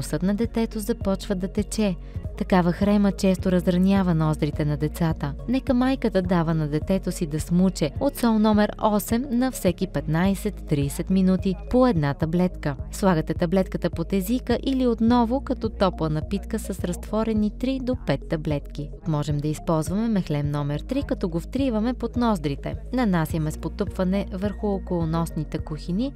носът на детето започва да тече. Такава хрема често разранява ноздрите на децата. Нека майката дава на детето си да смуче от сол номер 8 на всеки 15-30 минути по една таблетка. Слагате таблетката под езика или отново като топла напитка с разтворени 3 до 5 таблетки. Можем да използваме мехлем номер 3, като го втриваме под ноздрите. Нанасяме с потупване върху околоносните кухини.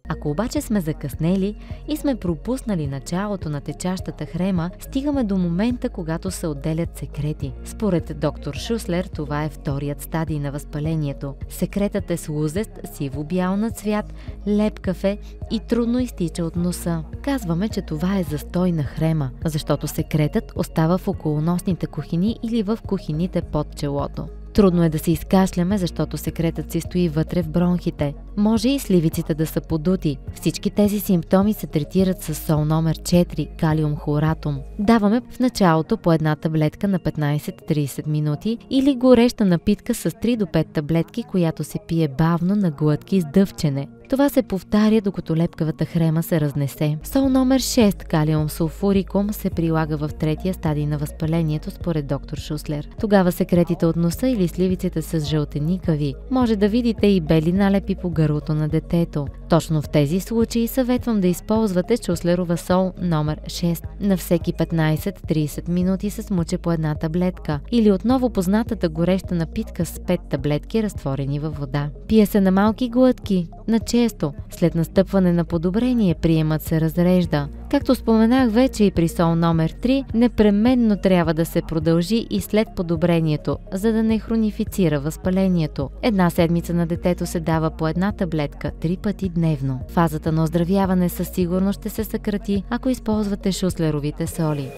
Ако обаче сме закъснели и сме пропуснали началото на течащата хрема, стигаме до момента, когато се отделят секрети. Според доктор Шуслер, това е вторият стадий на възпалението. Секретът е слузест, сиво-бял на цвят, лепкав е и трудно изтича от носа. Казваме, че това е застой на хрема, защото секретът остава в околоносните кухини или в кухините под челото. Трудно е да се изкашляме, защото секретът си стои вътре в бронхите. Може и сливиците да са подути. Всички тези симптоми се третират с сол номер 4, калиум хлоратум. Даваме в началото по една таблетка на 15-30 минути или гореща напитка с 3 до 5 таблетки, която се пие бавно на глътки с дъвчене. Това се повтаря, докато лепкавата хрема се разнесе. Сол номер 6, калиум сулфурикум, се прилага в третия стадий на възпалението според доктор Шуслер. Тогава секретите от носа или сливиците са жълтеникави. Може да видите и бели налепи по гърлото на детето. Точно в тези случаи съветвам да използвате Шуслерова сол номер 6. На всеки 15-30 минути се смуче по една таблетка или отново познатата гореща напитка с 5 таблетки, разтворени във вода. Пие се на малки глътки, на често. След настъпване на подобрение приемът се разрежда. Както споменах вече и при сол номер 3, непременно трябва да се продължи и след подобрението, за да не хронифицира възпалението. Една седмица на детето се дава по една таблетка 3 пъти дневно. Фазата на оздравяване със сигурност ще се съкрати, ако използвате шуслеровите соли.